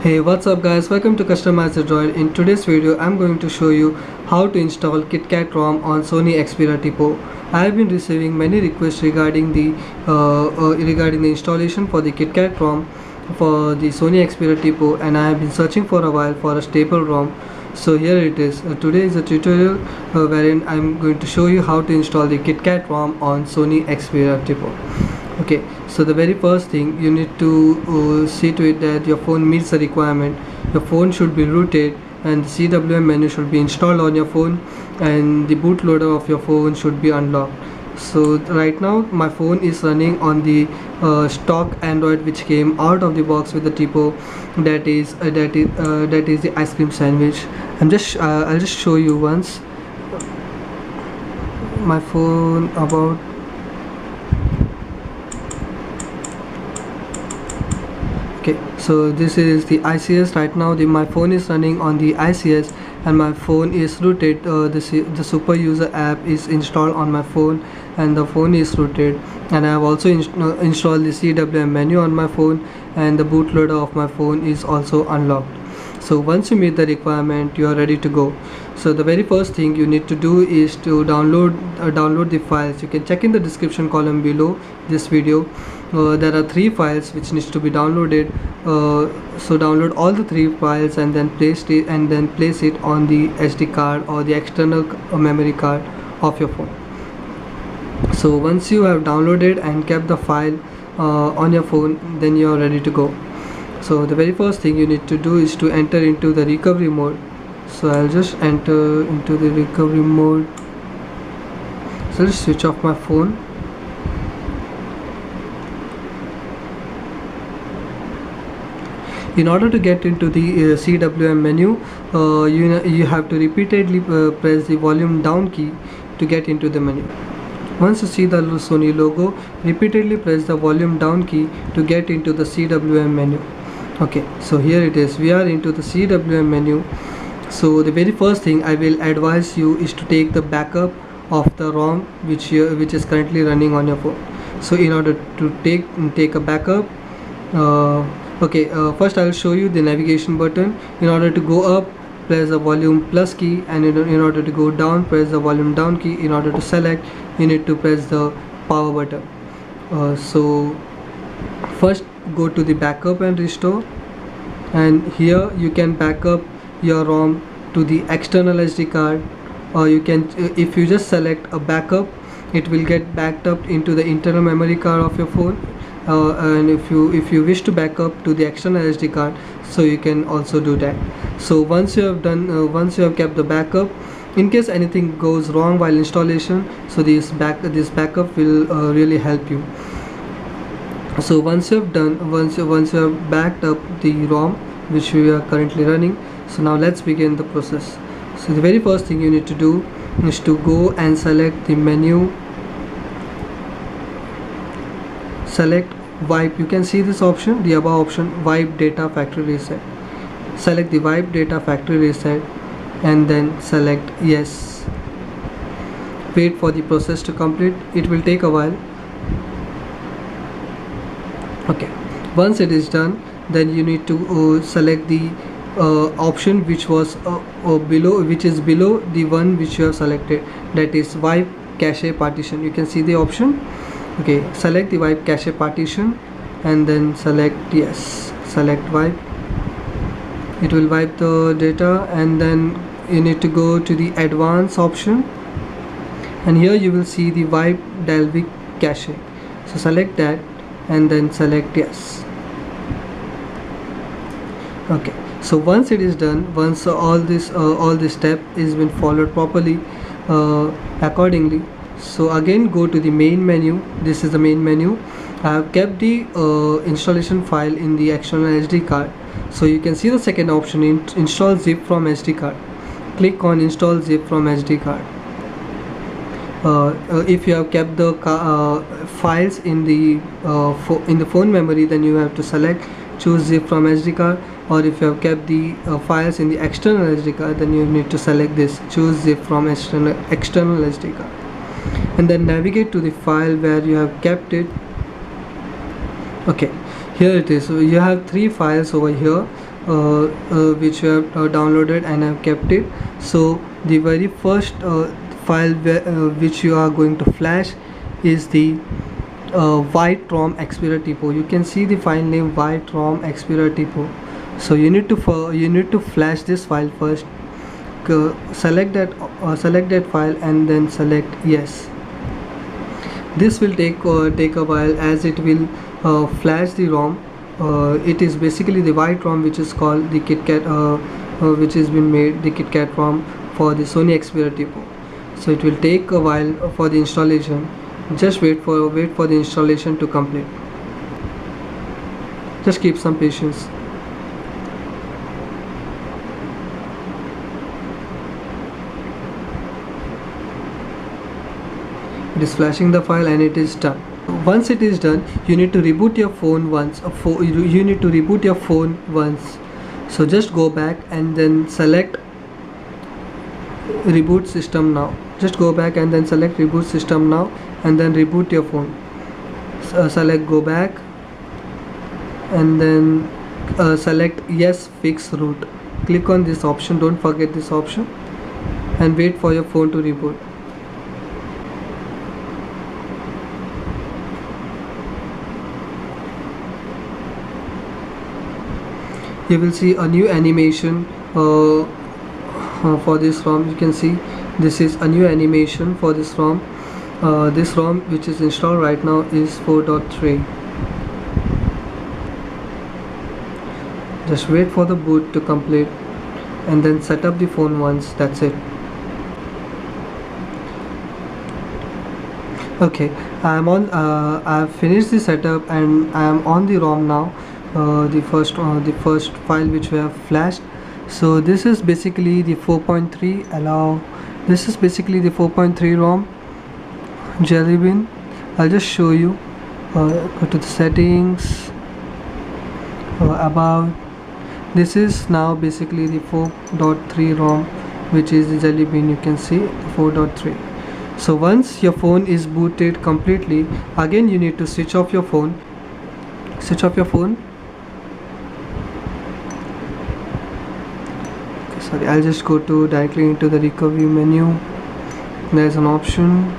Hey, what's up guys, welcome to Customize the Droid. In today's video I'm going to show you how to install KitKat ROM on Sony Xperia Tipo. I have been receiving many requests regarding the installation for the KitKat ROM for the Sony Xperia Tipo, and I have been searching for a while for a stable ROM. So here it is. Today is a tutorial wherein I'm going to show you how to install the KitKat ROM on Sony Xperia Tipo. Okay, so the very first thing you need to see to it that your phone meets the requirement. Your phone should be rooted and the CWM menu should be installed on your phone, and the bootloader of your phone should be unlocked. So right now my phone is running on the stock Android which came out of the box with the Tipo, that is the ice cream sandwich. I'll just show you once my phone about. Okay, so this is the ICS. Right now my phone is running on the ICS and my phone is rooted. The super user app is installed on my phone and the phone is rooted, and I have also installed the CWM menu on my phone, and the bootloader of my phone is also unlocked. So once you meet the requirement, you are ready to go. So the very first thing you need to do is to download the files. You can check in the description column below this video. There are 3 files which needs to be downloaded. So download all the 3 files and then place it on the SD card or the external memory card of your phone. So once you have downloaded and kept the file on your phone, then you are ready to go. So the very first thing you need to do is to enter into the recovery mode. So I'll just enter into the recovery mode. So let's switch off my phone. In order to get into the CWM menu, you have to repeatedly press the volume down key to get into the menu. Once you see the Sony logo, repeatedly press the volume down key to get into the CWM menu. Okay, so here it is. We are into the CWM menu. So the very first thing I will advise you is to take the backup of the ROM which is currently running on your phone. So in order to take a backup, first I will show you the navigation button. In order to go up, press the volume plus key, and in order to go down, press the volume down key. In order to select, you need to press the power button. So first go to the backup and restore, and here you can back up your ROM to the external SD card, or you can, if you just select a backup, it will get backed up into the internal memory card of your phone. And if you wish to back up to the external SD card, so you can also do that. So once you have kept the backup, in case anything goes wrong while installation, so this backup will really help you. So once you have backed up the ROM which we are currently running, so now let's begin the process. So the very first thing you need to do is to go and select the menu, select wipe. You can see this option, the above option, wipe data factory reset. Select the wipe data factory reset and then select yes. Wait for the process to complete. It will take a while. Okay, once it is done, then you need to select the option which is below the one which you have selected, that is wipe cache partition. You can see the option. Okay, select the wipe cache partition and then select yes. Select wipe. It will wipe the data, and then you need to go to the advanced option, and here you will see the wipe Dalvik cache. So select that and then select yes. Okay, so once it is done, once all this step is been followed properly accordingly, so again go to the main menu. This is the main menu. I have kept the installation file in the external SD card. So you can see the second option, install zip from SD card. Click on install zip from SD card. If you have kept the files in the phone memory, then you have to select choose zip from SD card, or if you have kept the files in the external SD card, then you need to select this choose zip from external SD card, and then navigate to the file where you have kept it Okay, here it is. So you have three files over here, which you have downloaded and have kept it. So the very first file which you are going to flash is the white rom Xperia Tipo. You can see the file name white rom Xperia Tipo. So you need to flash this file first. Select that file and then select yes. This will take a while, as it will flash the ROM. It is basically the white ROM which is called the KitKat, which has been made the KitKat ROM for the Sony Xperia Tipo. So it will take a while for the installation. Just wait for the installation to complete. Just keep some patience. It is flashing the file and it is done. Once it is done, you need to reboot your phone once. You need to reboot your phone once. So just go back and then select reboot system now. Just go back and then select reboot system now and then reboot your phone. Select go back and then select yes fix root. Click on this option, don't forget this option, and wait for your phone to reboot. You will see a new animation for this ROM. You can see this is a new animation for this ROM. This ROM which is installed right now is 4.3. Just wait for the boot to complete and then set up the phone once. That's it. Okay, I've finished the setup and I am on the ROM now. The first file which we have flashed. So this is basically the 4.3 this is basically the 4.3 ROM Jelly Bean. I'll just show you. Go to the settings, about. This is now basically the 4.3 ROM, which is the Jelly Bean. You can see the 4.3. So once your phone is booted completely, again you need to switch off your phone. Sorry, I'll just go directly into the recovery menu. There's an option.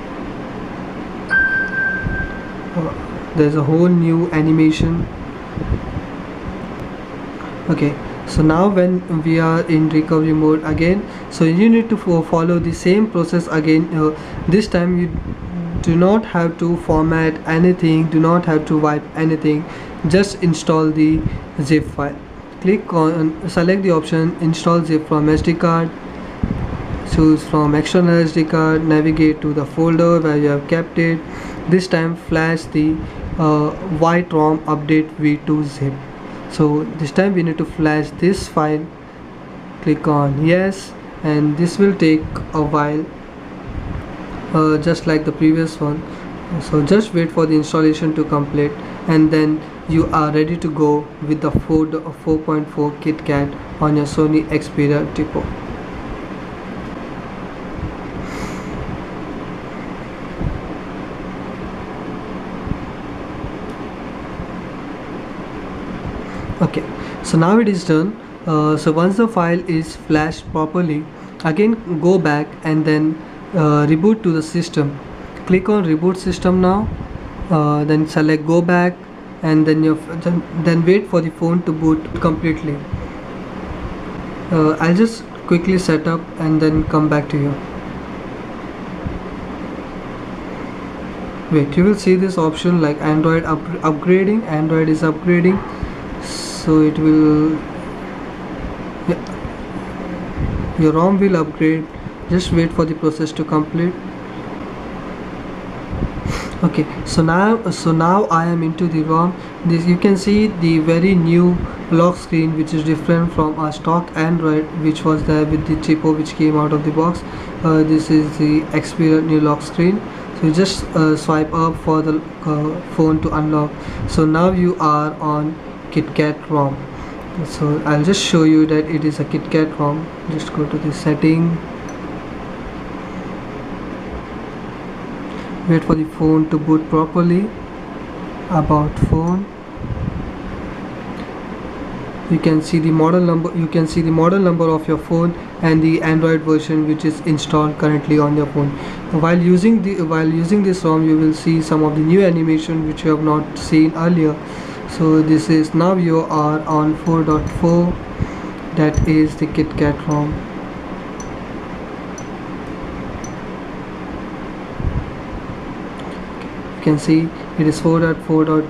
There's a whole new animation. Okay, so now when we are in recovery mode again, so you need to follow the same process again. This time you do not have to format anything, do not have to wipe anything, just install the zip file. Select the option install zip from SD card, choose from external SD card, navigate to the folder where you have kept it. This time flash the white ROM update v2 zip. So this time we need to flash this file. Click on yes, and this will take a while, just like the previous one. So just wait for the installation to complete and then you are ready to go with the 4.4 KitKat on your Sony Xperia Tipo. Okay, so now it is done. So once the file is flashed properly, again go back and then reboot to the system. Click on reboot system now, then select go back and then wait for the phone to boot completely. I'll just quickly set up and then come back to you. Wait, you will see this option like Android upgrading. Android is upgrading, so it will, your ROM will upgrade. Just wait for the process to complete. Okay, so now I am into the ROM. This you can see the very new lock screen, which is different from our stock Android which was there with the Tipo which came out of the box. This is the Xperia new lock screen. So you just swipe up for the phone to unlock. So now you are on KitKat ROM. So I'll just show you that it is a KitKat ROM. Just go to the setting, wait for the phone to boot properly, about phone, you can see the model number, of your phone and the Android version which is installed currently on your phone. While using this ROM, you will see some of the new animation which you have not seen earlier. So this is, now you are on 4.4, that is the KitKat ROM. You can see it is 4.4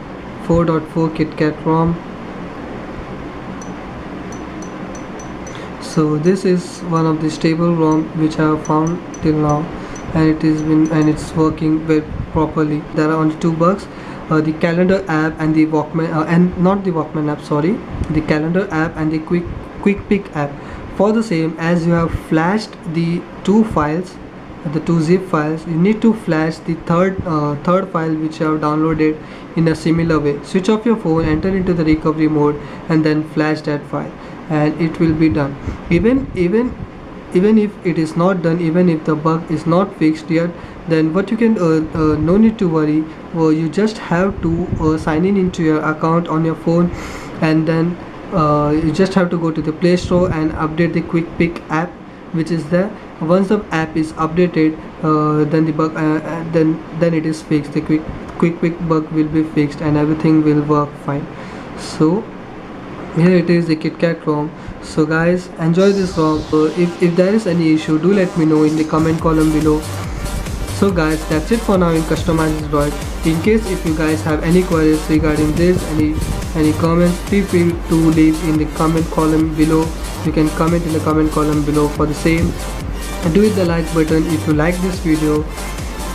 KitKat ROM. So this is one of the stable ROM which I have found till now, and it's working very properly. There are only two bugs: the calendar app and the Walkman, and not the Walkman app, sorry, the calendar app and the quick pick app. For the same, as you have flashed the two files, the two zip files, you need to flash the third file which you have downloaded in a similar way. Switch off your phone, enter into the recovery mode, and then flash that file, and it will be done. Even if it is not done, even if the bug is not fixed yet, then what you can no need to worry. You just have to sign in into your account on your phone, and then you just have to go to the Play Store and update the quick pick app which is there. Once the app is updated, then the bug then it is fixed. The quick pick bug will be fixed and everything will work fine. So here it is, the KitKat ROM. So guys, enjoy this ROM. If there is any issue, do let me know in the comment column below. So guys, that's it for now in Customize this Droid. In case if you guys have any queries regarding this, any comments, feel free to leave in the comment column below. You can comment in the comment column below for the same. And do hit the like button if you like this video,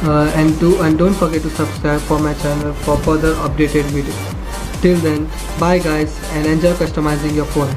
and don't forget to subscribe for my channel for further updated videos. Till then, bye guys, and enjoy customizing your phone.